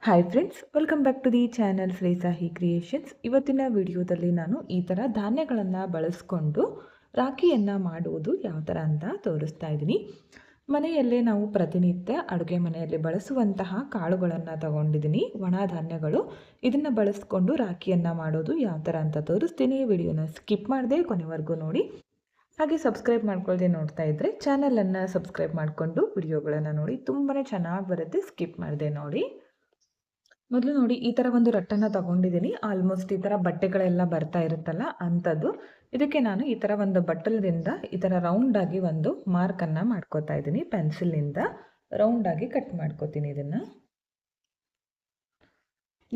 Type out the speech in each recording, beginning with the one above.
Hi friends, welcome back to the channel Shrisahi creations. ಇವತ್ತಿನ ವಿಡಿಯೋದಲ್ಲಿ ನಾನು ಈ ಥರ ಧಾನ್ಯಗಳನ್ನು ಬಳಸ್ಕೊಂಡು ರಾಖಿಯನ್ನು ಮಾಡುವುದು ಯಾವ ಥರ ಅಂತ ತೋರಿಸ್ತಾ ಇದ್ದೀನಿ. ಮನೆಯಲ್ಲೇ ನಾವು ಪ್ರತಿನಿತ್ಯ ಅಡುಗೆ ಮನೆಯಲ್ಲಿ ಬಳಸುವಂತಹ ಕಾಳುಗಳನ್ನು ತಗೊಂಡಿದ್ದೀನಿ, ಒಣ ಧಾನ್ಯಗಳು. ಇದನ್ನು ಬಳಸ್ಕೊಂಡು ರಾಖಿಯನ್ನು ಮಾಡೋದು ಯಾವ ಥರ ಅಂತ ತೋರಿಸ್ತೀನಿ. ವಿಡಿಯೋನ ಸ್ಕಿಪ್ ಮಾಡದೆ ಕೊನೆವರೆಗೂ ನೋಡಿ. ಹಾಗೆ ಸಬ್ಸ್ಕ್ರೈಬ್ ಮಾಡ್ಕೊಳ್ಳದೆ ನೋಡ್ತಾ ಇದ್ದರೆ ಚಾನಲನ್ನು ಸಬ್ಸ್ಕ್ರೈಬ್ ಮಾಡಿಕೊಂಡು ವಿಡಿಯೋಗಳನ್ನು ನೋಡಿ. ತುಂಬಾ ಚೆನ್ನಾಗಿ ಬರುತ್ತೆ, ಸ್ಕಿಪ್ ಮಾಡದೆ ನೋಡಿ. ಮೊದಲು ನೋಡಿ, ಈ ಥರ ಒಂದು ರಟ್ಟನ್ನು ತಗೊಂಡಿದ್ದೀನಿ. ಆಲ್ಮೋಸ್ಟ್ ಈ ಥರ ಬಟ್ಟೆಗಳೆಲ್ಲ ಬರ್ತಾ ಇರುತ್ತಲ್ಲ ಅಂಥದ್ದು. ಇದಕ್ಕೆ ನಾನು ಈ ಥರ ಒಂದು ಬಟ್ಟಲದಿಂದ ಈ ಥರ ರೌಂಡಾಗಿ ಒಂದು ಮಾರ್ಕನ್ನು ಮಾಡ್ಕೋತಾ ಇದ್ದೀನಿ. ಪೆನ್ಸಿಲ್ನಿಂದ ರೌಂಡಾಗಿ ಕಟ್ ಮಾಡ್ಕೋತೀನಿ ಇದನ್ನು.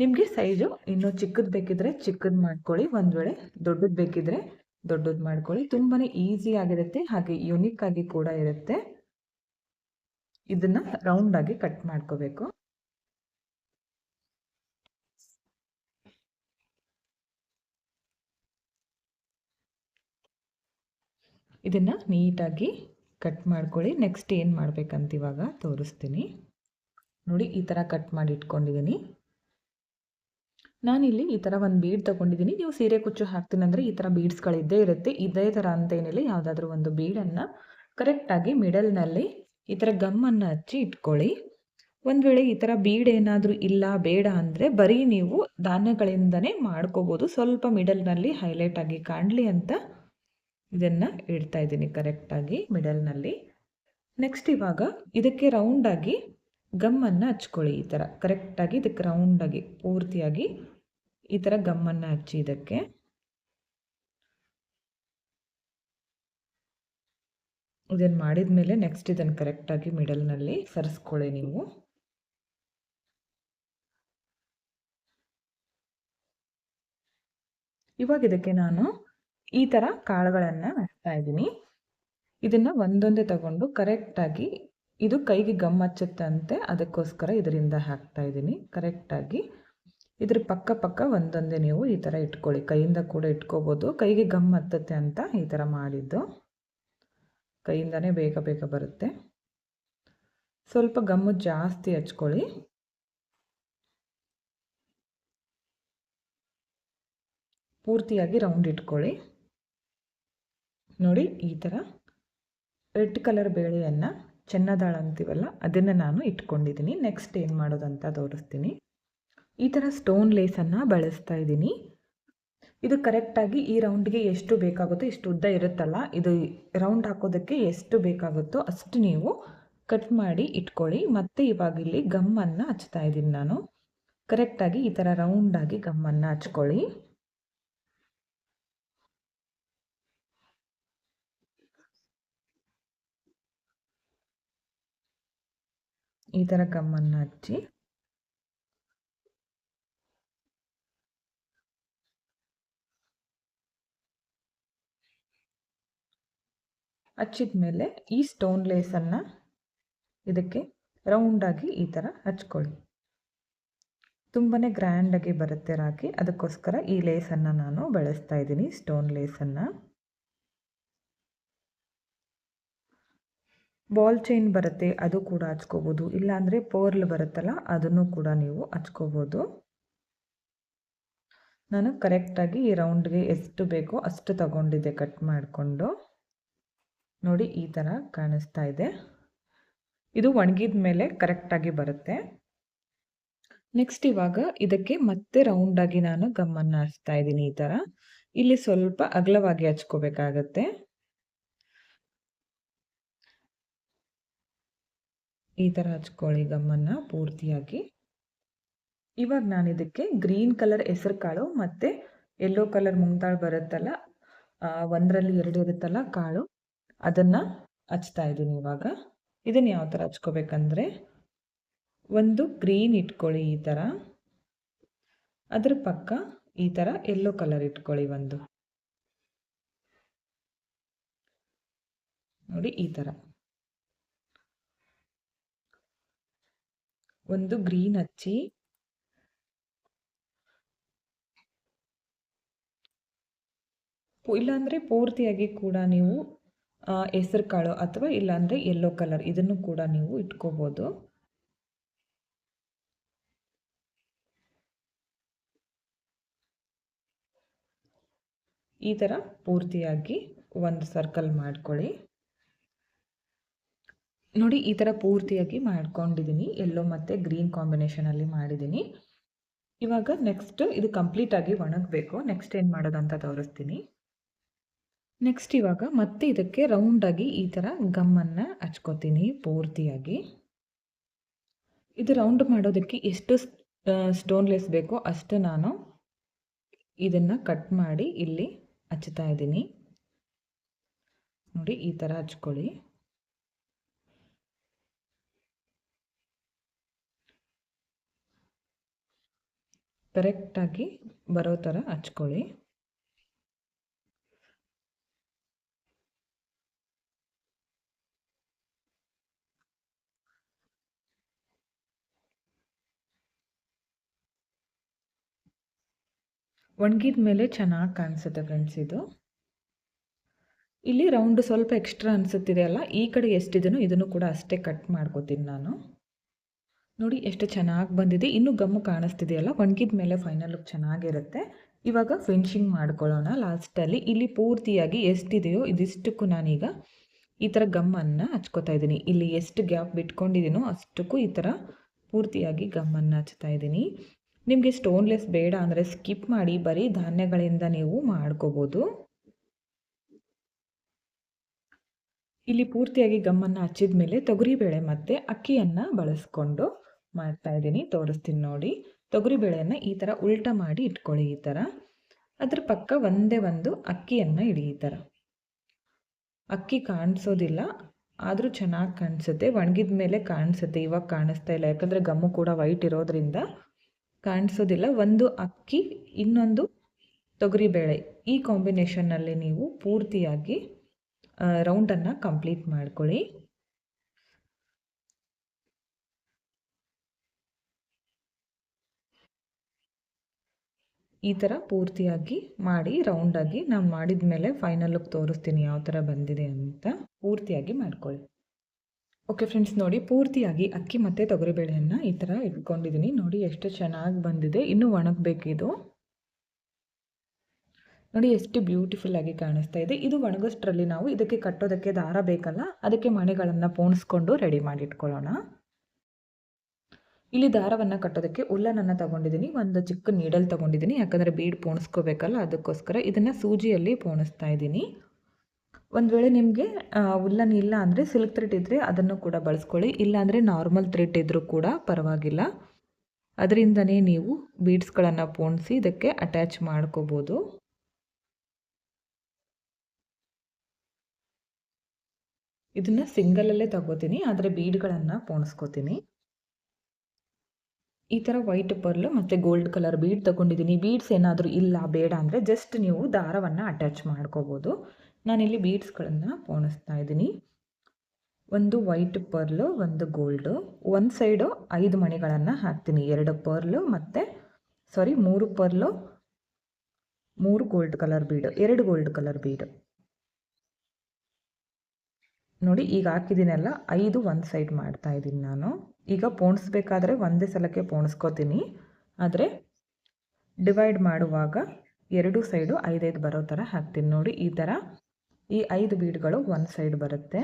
ನಿಮಗೆ ಸೈಜು ಇನ್ನೂ ಚಿಕ್ಕದು ಬೇಕಿದ್ರೆ ಚಿಕ್ಕದು ಮಾಡ್ಕೊಳ್ಳಿ, ಒಂದು ವೇಳೆ ದೊಡ್ಡದು ಬೇಕಿದ್ರೆ ದೊಡ್ಡದು ಮಾಡ್ಕೊಳ್ಳಿ. ತುಂಬಾ ಈಸಿ ಆಗಿರುತ್ತೆ, ಹಾಗೆ ಯುನಿಕ್ ಆಗಿ ಕೂಡ ಇರುತ್ತೆ. ಇದನ್ನು ರೌಂಡಾಗಿ ಕಟ್ ಮಾಡ್ಕೋಬೇಕು. ಇದನ್ನು ನೀಟಾಗಿ ಕಟ್ ಮಾಡ್ಕೊಳ್ಳಿ. ನೆಕ್ಸ್ಟ್ ಏನು ಮಾಡಬೇಕಂತ ಇವಾಗ ತೋರಿಸ್ತೀನಿ ನೋಡಿ. ಈ ಥರ ಕಟ್ ಮಾಡಿ ಇಟ್ಕೊಂಡಿದ್ದೀನಿ. ನಾನಿಲ್ಲಿ ಈ ಥರ ಒಂದು ಬೀಡ್ ತೊಗೊಂಡಿದ್ದೀನಿ. ನೀವು ಸೀರೆ ಕುಚ್ಚು ಹಾಕ್ತೀನಿ ಅಂದರೆ ಈ ಥರ ಬೀಡ್ಸ್ಗಳಿದ್ದೇ ಇರುತ್ತೆ. ಇದೇ ಥರ ಅಂತೇನಿಲ್ಲ, ಯಾವುದಾದ್ರೂ ಒಂದು ಬೀಡನ್ನು ಕರೆಕ್ಟಾಗಿ ಮಿಡಲ್ನಲ್ಲಿ ಈ ಥರ ಗಮ್ಮನ್ನು ಹಚ್ಚಿ ಇಟ್ಕೊಳ್ಳಿ. ಒಂದು ವೇಳೆ ಈ ಥರ ಬೀಡ್ ಏನಾದರೂ ಇಲ್ಲ, ಬೇಡ ಅಂದರೆ ಬರೀ ನೀವು ಧಾನ್ಯಗಳಿಂದನೇ ಮಾಡ್ಕೋಬೋದು. ಸ್ವಲ್ಪ ಮಿಡಲ್ನಲ್ಲಿ ಹೈಲೈಟ್ ಆಗಿ ಕಾಣಲಿ ಅಂತ ಇದನ್ನು ಇಡ್ತಾ ಇದ್ದೀನಿ ಕರೆಕ್ಟಾಗಿ ಮಿಡಲ್ನಲ್ಲಿ. ನೆಕ್ಸ್ಟ್ ಇವಾಗ ಇದಕ್ಕೆ ರೌಂಡಾಗಿ ಗಮ್ಮನ್ನು ಹಚ್ಕೊಳ್ಳಿ. ಈ ಥರ ಕರೆಕ್ಟಾಗಿ ಇದಕ್ಕೆ ರೌಂಡಾಗಿ ಪೂರ್ತಿಯಾಗಿ ಈ ಥರ ಗಮ್ಮನ್ನು ಹಚ್ಚಿ ಇದಕ್ಕೆ. ಇದನ್ನು ಮಾಡಿದ ಮೇಲೆ ನೆಕ್ಸ್ಟ್ ಇದನ್ನು ಕರೆಕ್ಟಾಗಿ ಮಿಡಲ್ನಲ್ಲಿ ಸರಿಸ್ಕೊಳ್ಳಿ ನೀವು. ಇವಾಗ ಇದಕ್ಕೆ ನಾನು ಈ ಥರ ಕಾಳುಗಳನ್ನು ಹಾಕ್ತಾ ಇದ್ದೀನಿ. ಇದನ್ನು ಒಂದೊಂದೇ ತಗೊಂಡು ಕರೆಕ್ಟಾಗಿ, ಇದು ಕೈಗೆ ಗಮ್ ಹಚ್ಚುತ್ತಂತೆ, ಅದಕ್ಕೋಸ್ಕರ ಇದರಿಂದ ಹಾಕ್ತಾ ಇದ್ದೀನಿ. ಕರೆಕ್ಟಾಗಿ ಇದ್ರ ಪಕ್ಕ ಒಂದೊಂದೇ ನೀವು ಈ ಥರ ಇಟ್ಕೊಳ್ಳಿ. ಕೈಯಿಂದ ಕೂಡ ಇಟ್ಕೋಬೋದು, ಕೈಗೆ ಗಮ್ ಹತ್ತುತ್ತೆ ಅಂತ ಈ ಥರ ಮಾಡಿದ್ದು. ಕೈಯಿಂದನೇ ಬೇಗ ಬರುತ್ತೆ. ಸ್ವಲ್ಪ ಗಮ್ಮು ಜಾಸ್ತಿ ಹಚ್ಕೊಳ್ಳಿ. ಪೂರ್ತಿಯಾಗಿ ರೌಂಡ್ ಇಟ್ಕೊಳ್ಳಿ. ನೋಡಿ, ಈ ಥರ ರೆಡ್ ಕಲರ್ ಬೇಳೆಯನ್ನು, ಚೆನ್ನದಾಳ ಅಂತೀವಲ್ಲ, ಅದನ್ನು ನಾನು ಇಟ್ಕೊಂಡಿದ್ದೀನಿ. ನೆಕ್ಸ್ಟ್ ಏನು ಮಾಡೋದಂತ ತೋರಿಸ್ತೀನಿ. ಈ ಥರ ಸ್ಟೋನ್ ಲೇಸನ್ನು ಬಳಸ್ತಾ ಇದ್ದೀನಿ. ಇದು ಕರೆಕ್ಟಾಗಿ ಈ ರೌಂಡ್ಗೆ ಎಷ್ಟು ಬೇಕಾಗುತ್ತೋ, ಇಷ್ಟು ಉದ್ದ ಇರುತ್ತಲ್ಲ, ಇದು ರೌಂಡ್ ಹಾಕೋದಕ್ಕೆ ಎಷ್ಟು ಬೇಕಾಗುತ್ತೋ ಅಷ್ಟು ನೀವು ಕಟ್ ಮಾಡಿ ಇಟ್ಕೊಳ್ಳಿ. ಮತ್ತು ಇವಾಗ ಇಲ್ಲಿ ಗಮ್ಮನ್ನು ಹಚ್ತಾ ಇದ್ದೀನಿ ನಾನು. ಕರೆಕ್ಟಾಗಿ ಈ ಥರ ರೌಂಡಾಗಿ ಗಮ್ಮನ್ನು ಹಚ್ಕೊಳ್ಳಿ. ಈ ಥರ ಗಮ್ಮನ್ನು ಹಚ್ಚಿ ಹಚ್ಚಿದ ಮೇಲೆ ಈ ಸ್ಟೋನ್ ಲೇಸನ್ನು ಇದಕ್ಕೆ ರೌಂಡಾಗಿ ಈ ಥರ ಹಚ್ಕೊಳ್ಳಿ. ತುಂಬಾ ಗ್ರ್ಯಾಂಡಾಗಿ ಬರುತ್ತೆ ರಾಖಿ, ಅದಕ್ಕೋಸ್ಕರ ಈ ಲೇಸನ್ನು ನಾನು ಬಳಸ್ತಾ ಇದ್ದೀನಿ, ಸ್ಟೋನ್ ಲೇಸನ್ನು. ಬಾಲ್ ಚೈನ್ ಬರುತ್ತೆ, ಅದು ಕೂಡ ಹಚ್ಕೋಬೋದು. ಇಲ್ಲಾಂದರೆ ಪರ್ಲ್ ಬರುತ್ತಲ್ಲ, ಅದನ್ನು ಕೂಡ ನೀವು ಹಚ್ಕೋಬೋದು. ನಾನು ಕರೆಕ್ಟಾಗಿ ಈ ರೌಂಡ್ಗೆ ಎಷ್ಟು ಬೇಕೋ ಅಷ್ಟು ತಗೊಂಡಿದ್ದೆ ಕಟ್ ಮಾಡಿಕೊಂಡು. ನೋಡಿ, ಈ ಥರ ಕಾಣಿಸ್ತಾ ಇದೆ. ಇದು ಒಣಗಿದ ಮೇಲೆ ಕರೆಕ್ಟಾಗಿ ಬರುತ್ತೆ. ನೆಕ್ಸ್ಟ್ ಇವಾಗ ಇದಕ್ಕೆ ಮತ್ತೆ ರೌಂಡಾಗಿ ನಾನು ಗಮ್ಮನ್ನು ಹಚ್ತಾ ಇದ್ದೀನಿ. ಈ ಥರ ಇಲ್ಲಿ ಸ್ವಲ್ಪ ಅಗಲವಾಗಿ ಹಚ್ಕೋಬೇಕಾಗತ್ತೆ. ಈ ಥರ ಹಚ್ಕೊಳ್ಳಿ ಗಮ್ಮನ್ನು ಪೂರ್ತಿಯಾಗಿ. ಇವಾಗ ನಾನು ಇದಕ್ಕೆ ಗ್ರೀನ್ ಕಲರ್ ಹೆಸರು ಕಾಳು ಮತ್ತು ಯೆಲ್ಲೋ ಕಲರ್ ಮುಂಗ್ದಾಳು ಬರುತ್ತಲ್ಲ, ಒಂದರಲ್ಲಿ 2 ಇರುತ್ತಲ್ಲ ಕಾಳು, ಅದನ್ನು ಹಚ್ತಾ ಇದ್ದೀನಿ ಇವಾಗ. ಇದನ್ನು ಯಾವ ಥರ ಹಚ್ಕೋಬೇಕಂದ್ರೆ, ಒಂದು ಗ್ರೀನ್ ಇಟ್ಕೊಳ್ಳಿ ಈ ಥರ, ಅದ್ರ ಪಕ್ಕ ಈ ಥರ ಯೆಲ್ಲೋ ಕಲರ್ ಇಟ್ಕೊಳ್ಳಿ ಒಂದು. ನೋಡಿ, ಈ ಥರ ಒಂದು ಗ್ರೀನ್ ಹಚ್ಚಿ, ಇಲ್ಲಾಂದರೆ ಪೂರ್ತಿಯಾಗಿ ಕೂಡ ನೀವು ಹೆಸರು ಕಾಳು ಅಥವಾ ಇಲ್ಲಾಂದರೆ ಯೆಲ್ಲೋ ಕಲರ್ ಇದನ್ನು ಕೂಡ ನೀವು ಇಟ್ಕೋಬೋದು. ಈ ಥರ ಪೂರ್ತಿಯಾಗಿ ಒಂದು ಸರ್ಕಲ್ ಮಾಡ್ಕೊಳ್ಳಿ. ನೋಡಿ ಈ ಥರ ಪೂರ್ತಿಯಾಗಿ ಮಾಡ್ಕೊಂಡಿದ್ದೀನಿ. ಯೆಲ್ಲೋ ಮತ್ತು ಗ್ರೀನ್ ಕಾಂಬಿನೇಷನಲ್ಲಿ ಮಾಡಿದ್ದೀನಿ. ಇವಾಗ ನೆಕ್ಸ್ಟ್ ಇದು ಕಂಪ್ಲೀಟಾಗಿ ಒಣಗಬೇಕು. ನೆಕ್ಸ್ಟ್ ಏನು ಮಾಡೋದಂತ ತೋರಿಸ್ತೀನಿ. ನೆಕ್ಸ್ಟ್ ಇವಾಗ ಮತ್ತೆ ಇದಕ್ಕೆ ರೌಂಡಾಗಿ ಈ ಥರ ಗಮ್ಮನ್ನು ಹಚ್ಕೋತೀನಿ ಪೂರ್ತಿಯಾಗಿ. ಇದು ರೌಂಡ್ ಮಾಡೋದಕ್ಕೆ ಎಷ್ಟು ಸ್ಟೋನ್ಲೆಸ್ ಬೇಕೋ ಅಷ್ಟು ನಾನು ಇದನ್ನು ಕಟ್ ಮಾಡಿ ಇಲ್ಲಿ ಹಚ್ತಾ ಇದ್ದೀನಿ. ನೋಡಿ ಈ ಥರ ಹಚ್ಕೊಳ್ಳಿ. ಕರೆಕ್ಟಾಗಿ ಬರೋ ಥರ ಹಚ್ಕೊಳ್ಳಿ. ಒಣಗಿದ ಮೇಲೆ ಚೆನ್ನಾಗಿ ಕಾಣಿಸುತ್ತೆ ಫ್ರೆಂಡ್ಸ್ ಇದು. ಇಲ್ಲಿ ರೌಂಡ್ ಸ್ವಲ್ಪ ಎಕ್ಸ್ಟ್ರಾ ಅನಿಸುತ್ತಿದೆಯಲ್ಲ, ಈ ಕಡೆ ಎಷ್ಟಿದೆಯೋ ಇದನ್ನು ಕೂಡ ಅಷ್ಟೇ ಕಟ್ ಮಾಡ್ಕೋತೀನಿ ನಾನು. ನೋಡಿ ಎಷ್ಟು ಚೆನ್ನಾಗಿ ಬಂದಿದೆ. ಇನ್ನೂ ಗಮ್ಮು ಕಾಣಿಸ್ತಿದೆಯಲ್ಲ, ಒಣಗಿದ ಮೇಲೆ ಫೈನಲ್ ಲುಕ್ ಚೆನ್ನಾಗಿರುತ್ತೆ. ಇವಾಗ ಫಿನಿಶಿಂಗ್ ಮಾಡ್ಕೊಳ್ಳೋಣ ಲಾಸ್ಟಲ್ಲಿ. ಇಲ್ಲಿ ಪೂರ್ತಿಯಾಗಿ ಎಷ್ಟಿದೆಯೋ ಇದಿಷ್ಟಕ್ಕೂ ನಾನೀಗ ಈ ಥರ ಗಮ್ಮನ್ನು ಹಚ್ಕೋತಾ ಇದ್ದೀನಿ. ಇಲ್ಲಿ ಎಷ್ಟು ಗ್ಯಾಪ್ ಬಿಟ್ಕೊಂಡಿದ್ದೀನೋ ಅಷ್ಟಕ್ಕೂ ಈ ಥರ ಪೂರ್ತಿಯಾಗಿ ಗಮ್ಮನ್ನು ಹಚ್ತಾ ಇದ್ದೀನಿ. ನಿಮಗೆ ಸ್ಟೋನ್ಲೆಸ್ ಬೇಡ ಅಂದರೆ ಸ್ಕಿಪ್ ಮಾಡಿ ಬರೀ ಧಾನ್ಯಗಳಿಂದ ನೀವು ಮಾಡ್ಕೋಬೋದು. ಇಲ್ಲಿ ಪೂರ್ತಿಯಾಗಿ ಗಮ್ಮನ್ನು ಹಚ್ಚಿದ ಮೇಲೆ ತೊಗರಿಬೇಳೆ ಮತ್ತು ಅಕ್ಕಿಯನ್ನು ಬಳಸ್ಕೊಂಡು ಮಾಡ್ತಾ ಇದ್ದೀನಿ. ತೋರಿಸ್ತೀನಿ ನೋಡಿ. ತೊಗರಿಬೇಳೆಯನ್ನು ಈ ಥರ ಉಲ್ಟಾ ಮಾಡಿ ಇಟ್ಕೊಳ್ಳಿ. ಈ ಥರ ಅದ್ರ ಪಕ್ಕ ಒಂದೇ ಒಂದು ಅಕ್ಕಿಯನ್ನು ಇಡಿ. ಈ ಥರ ಅಕ್ಕಿ ಕಾಣಿಸೋದಿಲ್ಲ, ಆದರೂ ಚೆನ್ನಾಗಿ ಕಾಣಿಸುತ್ತೆ. ಒಣಗಿದ ಮೇಲೆ ಕಾಣಿಸುತ್ತೆ, ಇವಾಗ ಕಾಣಿಸ್ತಾ ಇಲ್ಲ ಯಾಕಂದರೆ ಗಮ್ಮು ಕೂಡ ವೈಟ್ ಇರೋದ್ರಿಂದ ಕಾಣಿಸೋದಿಲ್ಲ. ಒಂದು ಅಕ್ಕಿ ಇನ್ನೊಂದು ತೊಗರಿಬೇಳೆ ಈ ಕಾಂಬಿನೇಷನ್ನಲ್ಲಿ ನೀವು ಪೂರ್ತಿಯಾಗಿ ರೌಂಡನ್ನು ಕಂಪ್ಲೀಟ್ ಮಾಡ್ಕೊಳ್ಳಿ. ಈ ಥರ ಪೂರ್ತಿಯಾಗಿ ಮಾಡಿ ರೌಂಡಾಗಿ ನಾನು ಮಾಡಿದ ಮೇಲೆ ಫೈನಲ್ ಲುಕ್ ತೋರಿಸ್ತೀನಿ ಯಾವ ಥರ ಬಂದಿದೆ ಅಂತ. ಪೂರ್ತಿಯಾಗಿ ಮಾಡ್ಕೊಳ್ಳಿ. ಓಕೆ ಫ್ರೆಂಡ್ಸ್, ನೋಡಿ ಪೂರ್ತಿಯಾಗಿ ಅಕ್ಕಿ ಮತ್ತು ತೊಗರಿಬೇಳೆಯನ್ನು ಈ ಥರ ಇಟ್ಕೊಂಡಿದ್ದೀನಿ. ನೋಡಿ ಎಷ್ಟು ಚೆನ್ನಾಗಿ ಬಂದಿದೆ. ಇನ್ನೂ ಒಣಗಬೇಕಿದು. ನೋಡಿ ಎಷ್ಟು ಬ್ಯೂಟಿಫುಲ್ ಆಗಿ ಕಾಣಿಸ್ತಾ ಇದೆ. ಇದು ಒಣಗೋಷ್ಟರಲ್ಲಿ ನಾವು ಇದಕ್ಕೆ ಕಟ್ಟೋದಕ್ಕೆ ದಾರ ಬೇಕಲ್ಲ, ಅದಕ್ಕೆ ಮಣಿಗಳನ್ನು ಪೋಣಿಸ್ಕೊಂಡು ರೆಡಿ ಮಾಡಿ ಇಟ್ಕೊಳ್ಳೋಣ. ಇಲ್ಲಿ ದಾರವನ್ನು ಕಟ್ಟೋದಕ್ಕೆ ಉಲ್ಲನನ್ನು ತಗೊಂಡಿದ್ದೀನಿ. ಒಂದು ಚಿಕ್ಕ ನೀಡಲ್ ತಗೊಂಡಿದ್ದೀನಿ, ಯಾಕಂದರೆ ಬೀಡ್ ಪೋಣಿಸ್ಕೋಬೇಕಲ್ಲ, ಅದಕ್ಕೋಸ್ಕರ ಇದನ್ನು ಸೂಜಿಯಲ್ಲಿ ಪೋಣಿಸ್ತಾ ಇದ್ದೀನಿ. ಒಂದು ವೇಳೆ ನಿಮಗೆ ಉಲ್ಲನ್ ಇಲ್ಲ ಅಂದರೆ ಸಿಲ್ಕ್ ಥ್ರೆಡ್ ಇದ್ದರೆ ಅದನ್ನು ಕೂಡ ಬಳಸ್ಕೊಳ್ಳಿ. ಇಲ್ಲಾಂದರೆ ನಾರ್ಮಲ್ ಥ್ರೆಡ್ ಇದ್ದರೂ ಕೂಡ ಪರವಾಗಿಲ್ಲ. ಅದರಿಂದನೇ ನೀವು ಬೀಡ್ಸ್ಗಳನ್ನು ಪೋಣಿಸಿ ಇದಕ್ಕೆ ಅಟ್ಯಾಚ್ ಮಾಡ್ಕೋಬೋದು. ಇದನ್ನು ಸಿಂಗಲಲ್ಲೇ ತಗೋತೀನಿ, ಆದರೆ ಬೀಡ್ಗಳನ್ನು ಪೋಣಿಸ್ಕೋತೀನಿ. ಈ ಥರ ವೈಟ್ ಪರ್ಲ್ ಮತ್ತು ಗೋಲ್ಡ್ ಕಲರ್ ಬೀಡ್ ತಗೊಂಡಿದ್ದೀನಿ. ಬೀಡ್ಸ್ ಏನಾದರೂ ಇಲ್ಲ ಬೇಡ ಅಂದರೆ ಜಸ್ಟ್ ನೀವು ದಾರವನ್ನು ಅಟ್ಯಾಚ್ ಮಾಡ್ಕೋಬೋದು. ನಾನಿಲ್ಲಿ ಬೀಡ್ಸ್ಗಳನ್ನು ಪೋಣಿಸ್ತಾ ಇದ್ದೀನಿ. ಒಂದು ವೈಟ್ ಪರ್ಲು, ಒಂದು ಗೋಲ್ಡು. ಒಂದು ಸೈಡು 5 ಮಣಿಗಳನ್ನು ಹಾಕ್ತೀನಿ. 2 ಪರ್ಲು ಮತ್ತು 3 ಪರ್ಲು, 3 ಗೋಲ್ಡ್ ಕಲರ್ ಬೀಡು, 2 ಗೋಲ್ಡ್ ಕಲರ್ ಬೀಡು. ನೋಡಿ ಈಗ ಹಾಕಿದ್ದೀನಲ್ಲ, 5 ಒಂದು ಸೈಡ್ ಮಾಡ್ತಾ ಇದ್ದೀನಿ ನಾನು. ಈಗ ಪೋಣಿಸ್ಬೇಕಾದ್ರೆ ಒಂದೇ ಸಲಕ್ಕೆ ಪೋಣಿಸ್ಕೋತೀನಿ, ಆದರೆ ಡಿವೈಡ್ ಮಾಡುವಾಗ 2 ಸೈಡು 5 ಬರೋ ಥರ ಹಾಕ್ತೀನಿ. ನೋಡಿ ಈ ಥರ ಈ 5 ಬೀಡ್ಗಳು ಒಂದು ಸೈಡ್ ಬರುತ್ತೆ.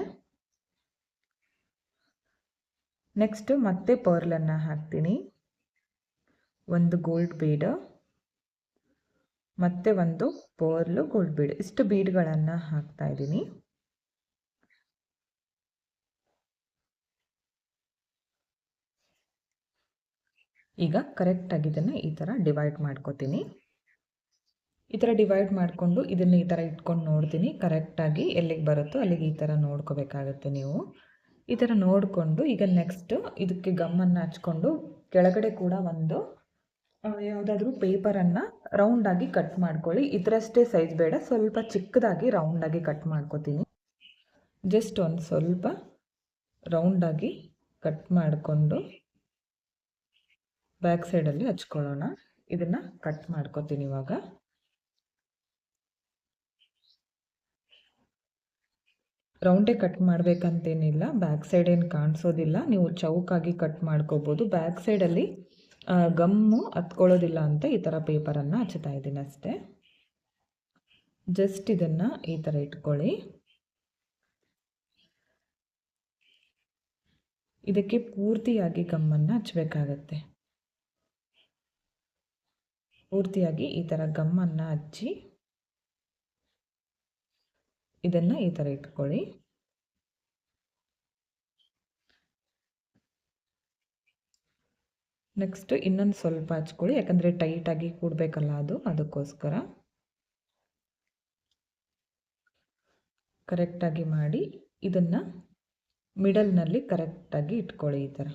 ನೆಕ್ಸ್ಟ್ ಮತ್ತೆ ಪರ್ಲನ್ನು ಹಾಕ್ತೀನಿ. ಒಂದು ಗೋಲ್ಡ್ ಬೀಡ್ ಮತ್ತು ಒಂದು ಪರ್ಲು ಗೋಲ್ಡ್ ಬೀಡ್, ಇಷ್ಟು ಬೀಡ್ಗಳನ್ನು ಹಾಕ್ತಾ ಇದ್ದೀನಿ. ಈಗ ಕರೆಕ್ಟಾಗಿ ಇದನ್ನು ಈ ಥರ ಡಿವೈಡ್ ಮಾಡ್ಕೋತೀನಿ. ಈ ಥರ ಡಿವೈಡ್ ಮಾಡಿಕೊಂಡು ಇದನ್ನು ಈ ಥರ ಇಟ್ಕೊಂಡು ನೋಡ್ತೀನಿ. ಕರೆಕ್ಟಾಗಿ ಎಲ್ಲಿಗೆ ಬರುತ್ತೋ ಅಲ್ಲಿಗೆ ಈ ಥರ ನೋಡ್ಕೋಬೇಕಾಗತ್ತೆ ನೀವು. ಈ ಥರ ನೋಡಿಕೊಂಡು ಈಗ ನೆಕ್ಸ್ಟ್ ಇದಕ್ಕೆ ಗಮ್ಮನ್ನು ಹಚ್ಕೊಂಡು ಕೆಳಗಡೆ ಕೂಡ ಒಂದು ಯಾವುದಾದ್ರೂ ಪೇಪರನ್ನು ರೌಂಡಾಗಿ ಕಟ್ ಮಾಡ್ಕೊಳ್ಳಿ. ಇದರಷ್ಟೇ ಸೈಜ್ ಬೇಡ, ಸ್ವಲ್ಪ ಚಿಕ್ಕದಾಗಿ ರೌಂಡಾಗಿ ಕಟ್ ಮಾಡ್ಕೋತೀನಿ. ಜಸ್ಟ್ ಒಂದು ಸ್ವಲ್ಪ ರೌಂಡಾಗಿ ಕಟ್ ಮಾಡಿಕೊಂಡು ಬ್ಯಾಕ್ ಸೈಡಲ್ಲಿ ಹಚ್ಕೊಳ್ಳೋಣ. ಇದನ್ನು ಕಟ್ ಮಾಡ್ಕೋತೀನಿ ಇವಾಗ. ರೌಂಡೇ ಕಟ್ ಮಾಡಬೇಕಂತೇನಿಲ್ಲ, ಬ್ಯಾಕ್ ಸೈಡ್ ಏನು ಕಾಣಿಸೋದಿಲ್ಲ. ನೀವು ಚೌಕಾಗಿ ಕಟ್ ಮಾಡ್ಕೋಬೋದು. ಬ್ಯಾಕ್ ಸೈಡಲ್ಲಿ ಗಮ್ಮು ಹತ್ಕೊಳ್ಳೋದಿಲ್ಲ ಅಂತ ಈ ಥರ ಪೇಪರನ್ನು ಹಚ್ತಾ ಇದ್ದೀನಿ ಅಷ್ಟೇ. ಜಸ್ಟ್ ಇದನ್ನು ಈ ಥರ ಇಟ್ಕೊಳ್ಳಿ. ಇದಕ್ಕೆ ಪೂರ್ತಿಯಾಗಿ ಗಮ್ಮನ್ನು ಹಚ್ಚಬೇಕಾಗತ್ತೆ. ಪೂರ್ತಿಯಾಗಿ ಈ ಥರ ಗಮ್ಮನ್ನು ಹಚ್ಚಿ ಇದನ್ನು ಈ ಥರ ಇಟ್ಕೊಳ್ಳಿ. ನೆಕ್ಸ್ಟ್ ಇನ್ನೊಂದು ಸ್ವಲ್ಪ ಹಚ್ಕೊಳ್ಳಿ, ಯಾಕಂದರೆ ಟೈಟಾಗಿ ಕೂಡಬೇಕಲ್ಲ ಅದಕ್ಕೋಸ್ಕರ. ಕರೆಕ್ಟಾಗಿ ಮಾಡಿ ಇದನ್ನು ಮಿಡಲ್ನಲ್ಲಿ ಕರೆಕ್ಟಾಗಿ ಇಟ್ಕೊಳ್ಳಿ ಈ ಥರ.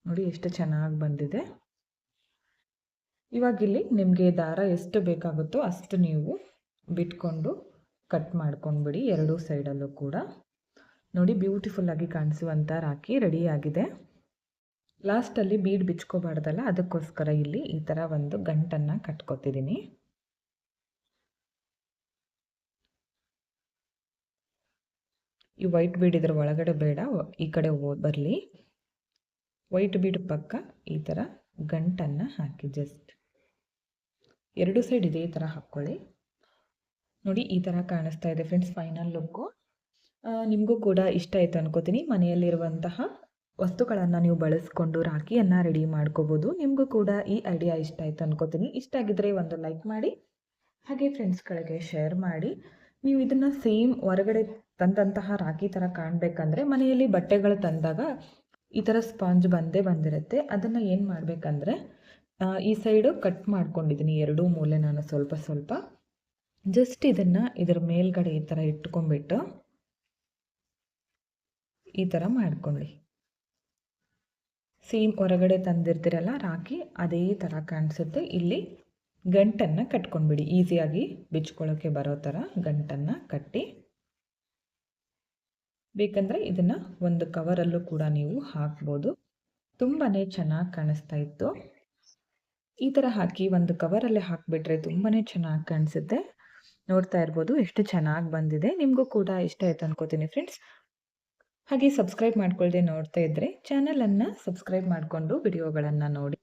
ನೋಡಿ ಎಷ್ಟು ಚೆನ್ನಾಗಿ ಬಂದಿದೆ. ಇವಾಗಿಲ್ಲಿ ನಿಮಗೆ ದಾರ ಎಷ್ಟು ಬೇಕಾಗುತ್ತೋ ಅಷ್ಟು ನೀವು ಬಿಟ್ಕೊಂಡು ಕಟ್ ಮಾಡ್ಕೊಂಡ್ಬಿಡಿ ಎರಡೂ ಸೈಡಲ್ಲೂ ಕೂಡ. ನೋಡಿ ಬ್ಯೂಟಿಫುಲ್ಲಾಗಿ ಕಾಣಿಸುವಂಥ ರಾಖಿ ರೆಡಿಯಾಗಿದೆ. ಲಾಸ್ಟಲ್ಲಿ ಬೀಡ್ ಬಿಚ್ಕೋಬಾರ್ದಲ್ಲ, ಅದಕ್ಕೋಸ್ಕರ ಇಲ್ಲಿ ಈ ಥರ ಒಂದು ಗಂಟನ್ನು ಕಟ್ಕೊತಿದ್ದೀನಿ. ಈ ವೈಟ್ ಬೀಡ್ ಇದರ ಒಳಗಡೆ ಬೇಡ, ಈ ಕಡೆ ಬರಲಿ. ವೈಟ್ ಬೀಡ್ ಪಕ್ಕ ಈ ಥರ ಗಂಟನ್ನು ಹಾಕಿ ಜಸ್ಟ್ ಎರಡು ಸೈಡ್ ಇದೇ ಥರ ಹಾಕ್ಕೊಳ್ಳಿ. ನೋಡಿ ಈ ಥರ ಕಾಣಿಸ್ತಾ ಇದೆ ಫ್ರೆಂಡ್ಸ್ ಫೈನಲ್ ಲುಕ್ಕು. ನಿಮಗೂ ಕೂಡ ಇಷ್ಟ ಆಯಿತು ಅನ್ಕೋತೀನಿ. ಮನೆಯಲ್ಲಿರುವಂತಹ ವಸ್ತುಗಳನ್ನು ನೀವು ಬಳಸ್ಕೊಂಡು ರಾಖಿಯನ್ನು ರೆಡಿ ಮಾಡ್ಕೋಬೋದು. ನಿಮಗೂ ಕೂಡ ಈ ಐಡಿಯಾ ಇಷ್ಟ ಆಯಿತು ಅನ್ಕೋತೀನಿ. ಇಷ್ಟ ಆಗಿದ್ದರೆ ಒಂದು ಲೈಕ್ ಮಾಡಿ, ಹಾಗೆ ಫ್ರೆಂಡ್ಸ್ಗಳಿಗೆ ಶೇರ್ ಮಾಡಿ. ನೀವು ಇದನ್ನು ಸೇಮ್ ಹೊರಗಡೆ ತಂದಂತಹ ರಾಖಿ ಥರ ಕಾಣಬೇಕಂದ್ರೆ ಮನೆಯಲ್ಲಿ ಬಟ್ಟೆಗಳು ತಂದಾಗ ಈ ಥರ ಸ್ಪಾಂಜ್ ಬಂದಿರುತ್ತೆ. ಅದನ್ನು ಏನು ಮಾಡಬೇಕಂದ್ರೆ ಈ ಸೈಡು ಕಟ್ ಮಾಡ್ಕೊಂಡಿದ್ದೀನಿ ಎರಡೂ ಮೂಲೆ ನಾನು ಸ್ವಲ್ಪ ಸ್ವಲ್ಪ. ಜಸ್ಟ್ ಇದನ್ನು ಇದರ ಮೇಲ್ಗಡೆ ಈ ಥರ ಇಟ್ಕೊಂಡ್ಬಿಟ್ಟು ಈ ಥರ ಮಾಡ್ಕೊಳ್ಳಿ. ಸೇಮ್ ಹೊರಗಡೆ ತಂದಿರ್ತೀರಲ್ಲ ರಾಖಿ ಅದೇ ಥರ ಕಾಣಿಸುತ್ತೆ. ಇಲ್ಲಿ ಗಂಟನ್ನು ಕಟ್ಕೊಂಡ್ಬಿಡಿ, ಈಸಿಯಾಗಿ ಬಿಚ್ಕೊಳ್ಳೋಕ್ಕೆ ಬರೋ ಥರ ಗಂಟನ್ನು ಕಟ್ಟಿ. ಬೇಕಂದರೆ ಇದನ್ನು ಒಂದು ಕವರಲ್ಲೂ ಕೂಡ ನೀವು ಹಾಕ್ಬೋದು. ತುಂಬಾ ಚೆನ್ನಾಗಿ ಕಾಣಿಸ್ತಾ ಇತ್ತು. ಈ ಥರ ಹಾಕಿ ಒಂದು ಕವರಲ್ಲೇ ಹಾಕಿಬಿಟ್ರೆ ತುಂಬಾ ಚೆನ್ನಾಗಿ ಕಾಣಿಸುತ್ತೆ. ನೋಡ್ತಾ ಇರ್ಬೋದು ಎಷ್ಟು ಚೆನ್ನಾಗಿ ಬಂದಿದೆ. ನಿಮಗೂ ಕೂಡ ಇಷ್ಟ ಆಯ್ತು ಅನ್ಕೋತೀನಿ ಫ್ರೆಂಡ್ಸ್. ಹಾಗೆ ಸಬ್ಸ್ಕ್ರೈಬ್ ಮಾಡ್ಕೊಳ್ಳದೆ ನೋಡ್ತಾ ಇದ್ದರೆ ಚಾನಲನ್ನು ಸಬ್ಸ್ಕ್ರೈಬ್ ಮಾಡಿಕೊಂಡು ವಿಡಿಯೋಗಳನ್ನು ನೋಡಿ.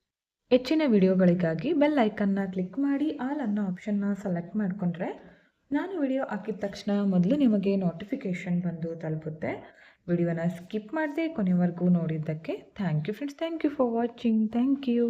ಹೆಚ್ಚಿನ ವಿಡಿಯೋಗಳಿಗಾಗಿ ಬೆಲ್ ಐಕನ್ನ ಕ್ಲಿಕ್ ಮಾಡಿ ಆಲ್ ಅನ್ನೋ ಆಪ್ಷನ್ನ ಸೆಲೆಕ್ಟ್ ಮಾಡಿಕೊಂಡ್ರೆ ನಾನು ವಿಡಿಯೋ ಹಾಕಿದ ತಕ್ಷಣ ಮೊದಲು ನಿಮಗೆ ನೋಟಿಫಿಕೇಷನ್ ಬಂದು ತಲುಪುತ್ತೆ. ವಿಡಿಯೋನ ಸ್ಕಿಪ್ ಮಾಡದೆ ಕೊನೆವರೆಗೂ ನೋಡಿದ್ದಕ್ಕೆ thank you friends. Thank you for watching. Thank you.